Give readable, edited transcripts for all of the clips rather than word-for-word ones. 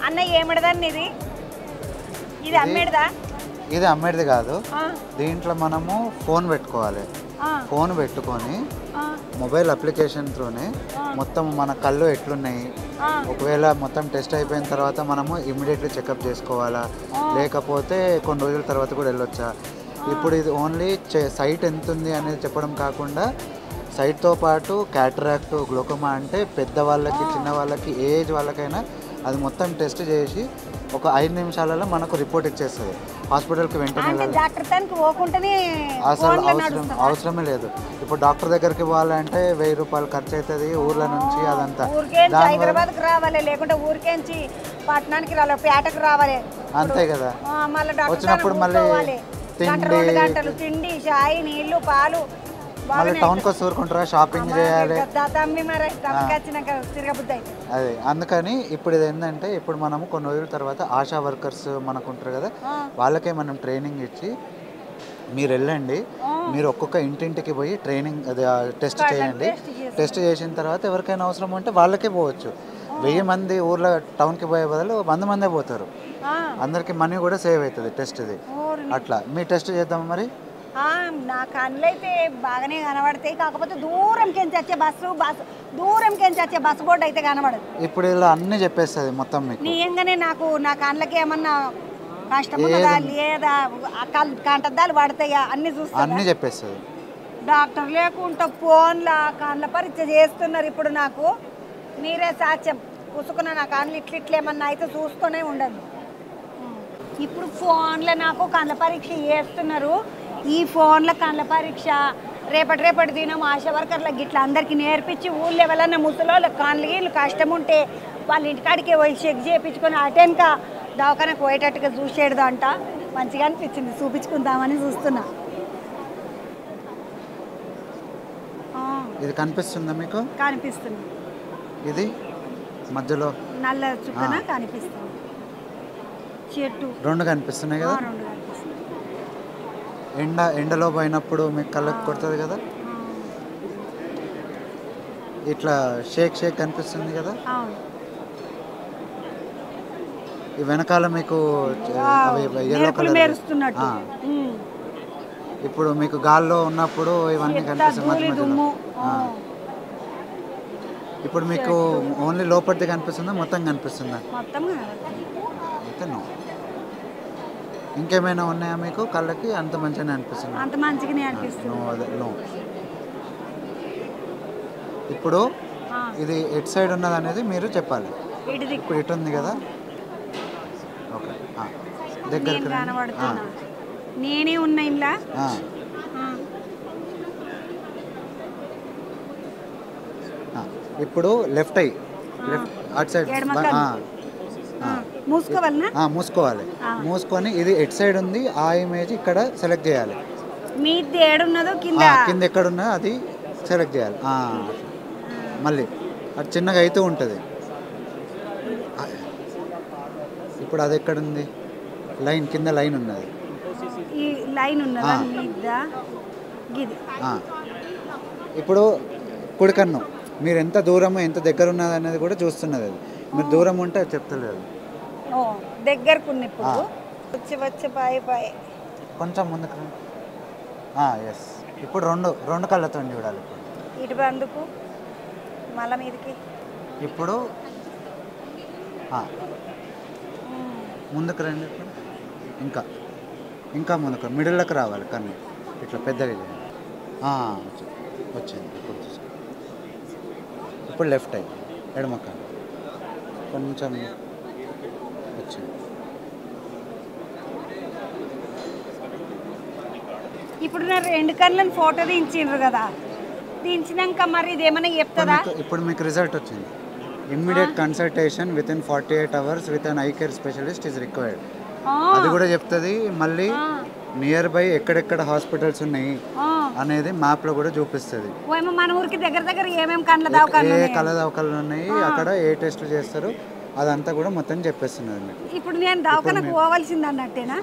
అన్న ఏమిడదండి ఇది? ఇది అమ్మేడదా? ఇది అమ్మేది కాదు. దీంట్లో మనము ఫోన్ పెట్టుకోవాలి. ఫోన్ పెట్టుకొని మొబైల్ అప్లికేషన్ త్రూనే మొత్తం మన కళ్ళు ఎట్లున్నాయి, ఒకవేళ మొత్తం టెస్ట్ అయిపోయిన తర్వాత మనము ఇమ్మీడియట్లీ చెకప్ చేసుకోవాలా, లేకపోతే కొన్ని రోజుల తర్వాత కూడా వెళ్ళొచ్చా. ఇప్పుడు ఇది ఓన్లీ సైట్ ఎంత ఉంది అనేది చెప్పడం కాకుండా సైట్తో పాటు క్యాటరాక్ట్, గ్లోకోమా అంటే పెద్దవాళ్ళకి, చిన్న వాళ్ళకి, ఏజ్ వాళ్ళకైనా అది మొత్తం టెస్ట్ చేసి ఒక 5 నిమిషాలలో మనకు రిపోర్ట్ ఇచ్చేస్తుంది. హాస్పిటల్కి వెంటనే అసలు అవసరమే లేదు. ఇప్పుడు డాక్టర్ దగ్గరికి పోవాలంటే 1000 రూపాయలు ఖర్చు అవుతుంది ఊర్ల నుంచి. అదంతా హైదరాబాద్కి రావాలి, లేకుంటే ఊరికేంచి పట్టణానికి రావాలి, పేటకు రావాలి. అంతే కదా. వచ్చినప్పుడు మళ్ళీ తిండి, చాయ్, నీళ్లు, పాలు, మళ్ళీ టౌన్కి వచ్చి ఊరుకుంటారా, షాపింగ్ చేయాలి. అదే అందుకని ఇప్పుడు ఇది ఏంటంటే, ఇప్పుడు మనము కొన్ని రోజుల తర్వాత ఆశా వర్కర్స్ మనకు ఉంటారు కదా, వాళ్ళకే మనం ట్రైనింగ్ ఇచ్చి మీరు వెళ్ళండి, మీరు ఒక్కొక్క ఇంటింటికి పోయి ట్రైనింగ్ అది టెస్ట్ చేయండి. టెస్ట్ చేసిన తర్వాత ఎవరికైనా అవసరం ఉంటే వాళ్ళకే పోవచ్చు. 1000 మంది ఊర్లో టౌన్కి పోయే బదులు 100 మందే పోతారు. అందరికి మనీ కూడా సేవ్ అవుతుంది టెస్ట్ది. అట్లా మీ టెస్ట్ చేద్దాం మరి. నా కళ్ళు అయితే బాగానే కనబడతాయి, కాకపోతే దూరంకెంచి వచ్చే బస్సు బోర్డు అయితే కనబడదు. ఇప్పుడు ఇలా అన్ని చెప్పేస్తుంది మొత్తం మీకు. నిజంగానే నాకు నా కళ్ళకి ఏమన్నా కష్టం ఉన్నదా లేదా, కంటద్దాలు పడతాయా అన్ని చూస్తా, అన్ని చెప్పేస్తుంది. డాక్టర్ లేకుంటే ఫోన్ల కళ్ళ పరీక్ష చేస్తున్నారు. ఇప్పుడు నాకు మీరే సాక్ష్యం, పుసుకున్న నా కళ్ళు ఇట్లేమన్నా అయితే చూస్తూనే ఉండదు. ఇప్పుడు ఫోన్లో నాకు కళ్ళ పరీక్ష చేస్తున్నారు. ఈ ఫోన్ల కళ్ళ పరీక్ష రేపటి దినం ఆశా వర్కర్లకు ఇట్లా అందరికీ నేర్పించి ఊళ్ళో ఎవరన్నా ముసలోళ్ళు కళ్ళు వీళ్ళు కష్టం ఉంటే వాళ్ళ ఇంటికాడికి పోయి చెక్ చేయించుకొని అటెన్క దవాఖానకు పోయేటట్టుగా చూసేది అంట. మంచిగా అనిపించింది, చూపించుకుందామని చూస్తున్నా. ఇది కనిపిస్తుందా మీకు? కనిపిస్తుంది. ఇది మధ్యలో నల్ల చుక్కన కనిపిస్తుంది. చెట్టు 2 కనిపిస్తున్నాయి కదా. ఎండలో పోయినప్పుడు మీకు కళ్ళకు కొడుతుంది కదా, ఇట్లా షేక్ కనిపిస్తుంది కదా. ఈ వెనకాల మీకు ఎల్లో కలర్. ఇప్పుడు మీకు గాల్లో ఉన్నప్పుడు ఇవన్నీ కనిపిస్తుంది మధ్య మధ్యలో. ఇప్పుడు మీకు ఓన్లీ లోపలిది కనిపిస్తుందా, మొత్తం కనిపిస్తుందా? ఇంకేమైనా ఉన్నాయా మీకు కళ్ళకి? అంత మంచిగానే అనిపిస్తుంది. అంత మంచిగానే అనిపిస్తుంది. ఇప్పుడు ఇది ఎట్ సైడ్ ఉన్నది అనేది మీరు చెప్పాలి. ఇప్పుడు ఇటు ఉంది కదా, ఓకే. దగ్గరికి నేనే ఉన్నా ఇలా. ఇప్పుడు లెఫ్ట్ ఐ, అటు సైడ్ మూసుకోవాలి. మూసుకొని ఇది ఎట్ సైడ్ ఉంది ఆ ఇమేజ్ ఇక్కడ సెలెక్ట్ చేయాలి. కింద ఎక్కడున్నదో అది సెలెక్ట్ చేయాలి. మళ్ళీ అది చిన్నగా అయితే ఉంటుంది. ఇప్పుడు అది ఎక్కడుంది? లైన్ కింద లైన్ ఉన్నది. ఇప్పుడు కుడికన్ను మీరు ఎంత దూరము ఎంత దగ్గర ఉన్నది అనేది కూడా చూస్తున్నది. అది మీరు దూరం ఉంటే అది చెప్తలేదు. దగ్గరకు కొంచెం ముందుకు. ఎస్. ఇప్పుడు రెండు కళ్ళతో చూడాలి. ఇటు బందుకు మళ్ళా మీదకి. ఇప్పుడు ముందుకు రండి. ఇంకా ముందుకు మిడిల్లోకి రావాలి కన్ను. ఇట్లా పెద్దగా వచ్చింది. ఇప్పుడు లెఫ్ట్ అయ్యి ఎడమ కన్ను కొంచెం వచ్చింది. ఇప్పుడు నా 2 కళ్ళని ఫోటో దించిండ్రు కదా, దించినాక మరి ఇదేమన్నా చెప్తుందా? ఇప్పుడు మీకు రిజల్ట్ వచ్చింది. Immediate consultation with in 48 hours with an I care specialist is required. అది కూడా చెప్తుంది. మళ్ళీ నియర్ బై ఎక్కడెక్కడ హాస్పిటల్స్ ఉన్నాయి అనేది మ్యాప్లో కూడా చూపిస్తుంది. మన ఊరికి దగ్గర ఏమేమి కళ్ళ దవాఖానాలు ఉన్నాయి, అక్కడ ఏ టెస్టులు చేస్తారు అదంతా కూడా మొత్తం చెప్పేస్తున్నది మీకు. ఇప్పుడు నేను దవాఖానకు పోవాల్సింది అన్నట్టేనా?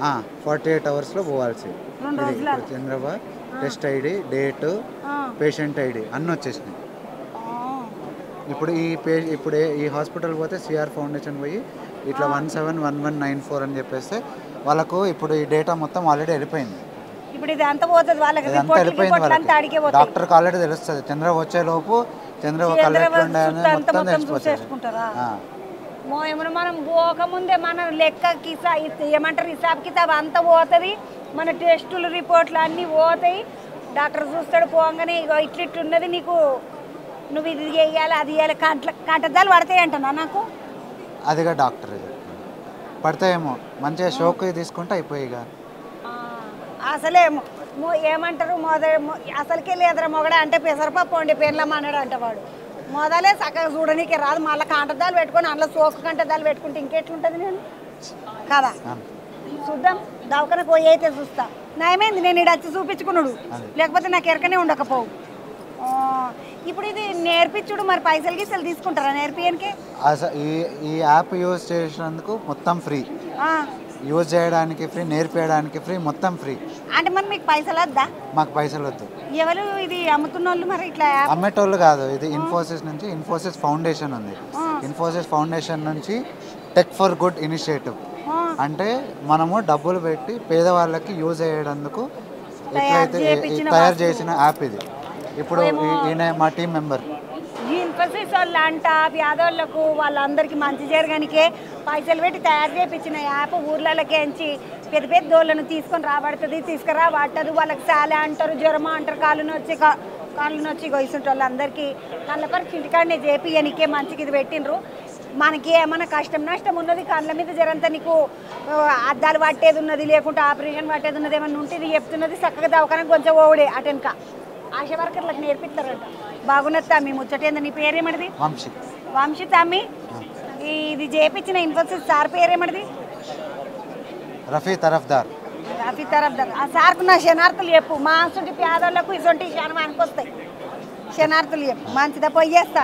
48 hours పోవాల్సి. Chandrababu test ID, date, patient ID అన్నీ వచ్చేసినాయి. ఇప్పుడు ఈ హాస్పిటల్ పోతే సిఆర్ ఫౌండేషన్ పోయి ఇట్లా 171194 అని చెప్పేస్తే వాళ్ళకు ఇప్పుడు ఈ డేటా మొత్తం ఆల్రెడీ వెళ్ళిపోయింది. ఇప్పుడు ఇది అంత పోతుంది వాళ్ళకి, ఇదంతా వెళ్ళిపోయింది వాళ్ళకి. డాక్టర్కి ఆల్రెడీ తెలుస్తుంది చంద్ర వచ్చే లోపు చంద్ర కళ్ళు ఎట్లుండే అని మొత్తం చూసేసుకుంటారా. ఏమన్నా మనం పోకముందే మన లెక్కకి ఏమంటారు హిసాబ్ కితాబ్ అంతా పోతుంది, మన టెస్టులు రిపోర్ట్లు అన్నీ పోతాయి. డాక్టర్ చూస్తాడు పోగానే ఇగో ఇట్లున్నది నీకు, నువ్వు ఇది చేయాలి అది చేయాలి, కంటదాలు పడతాయి అంటనా నాకు. అదిగా డాక్టర్ పడతాయేమో, మంచిగా షోక్ తీసుకుంటే అయిపోయిగా. అసలే ఏమంటారు అసలుకే లేదరా మొగడ అంటే పెసరపప్పు వండి పెళ్ళమన్నాడు అంట వాడు. మొదలే చక్కగా చూడనీకే రాదు, మళ్ళీ కంటదాలు పెట్టుకొని అందులో సోకు కంటదాలు పెట్టుకుంటే ఇంకెట్లుంటుంది నేను కదా. చూద్దాం దవాఖానకు పోయి అయితే చూస్తా. నయమైంది నేను ఇక్కడ వచ్చి చూపించుకున్నాడు, లేకపోతే నాకు ఎరకనే ఉండకపోవు. ఇప్పుడు ఇది నేర్పించుడు మరి పైసలు గీసలు తీసుకుంటారా నేర్పియనికి? ఈ యాప్ యూజ్ చేసినందుకు మొత్తం ఫ్రీ, యూజ్ చేయడానికి ఫ్రీ, నేర్పించడానికి ఫ్రీ, మొత్తం ఫ్రీ. అంటే మరి మీకు పైసలు వద్దా? మాకు పైసలు వద్దు. ఎవరు ఇది అమ్ముతున్న వాళ్ళు మరి ఇట్లా అమ్మేటోళ్ళు కాదు, ఇది ఇన్ఫోసిస్ నుంచి ఇన్ఫోసిస్ ఫౌండేషన్ ఉంది. ఇన్ఫోసిస్ ఫౌండేషన్ నుంచి టెక్ ఫర్ గుడ్ ఇనిషియేటివ్ అంటే మనము డబ్బులు పెట్టి పేదవాళ్ళకి యూజ్ అయ్యేందుకు ఎట్లయితే తయారు చేసిన యాప్ ఇది. ఇప్పుడు ఈయన మా టీం మెంబర్. ఇన్ఫోసిస్ వాళ్ళు అంట పేదవాళ్ళకు వాళ్ళందరికీ మంచి జరగనికే పైసలు పెట్టి తయారు చేయించిన యాప్ ఊర్లలోకి ఎంచి పెద్ద పెద్ద దోళ్ళను తీసుకొని రాబడుతుంది, తీసుకురా పట్టదు. వాళ్ళకి సాలే అంటారు, జ్వరమా అంటారు, కాళ్ళు నొచ్చి గొయ్యుంటే వాళ్ళందరికీ కళ్ళ పరీక్ష ఇంటికాడనే చేపియనికే మంచికి ఇది పెట్టినరు. మనకి ఏమైనా కష్టం నష్టం ఉన్నది, కళ్ళ మీద జరంతా నీకు అద్దాలు పట్టేది ఉన్నది, లేకుంటే ఆపరేషన్ పట్టేది ఉన్నది, ఏమన్నా ఉంటుంది చెప్తున్నది, చక్కగా దవాఖానకు కొంచెం ఓడే అటెనక ఆశా వర్కర్లకు నేర్పిస్తారంట. బాగున్నది తమ్మి ముచ్చటేంది. నీ పేరేమడిది? వంశీ తమ్మి. ఇది చేపించిన ఇన్ఫోసిస్ సార్ పేరేమడిది? రఫీ తరఫ్దార్. ఆ సార్కు నా శనార్థులు చెప్పు, మా అసంటి పేదోళ్ళకు ఇసొంటి శనమానికి వస్తాయి శనార్థులు చెప్పు. మంచిదా పోయేస్తా.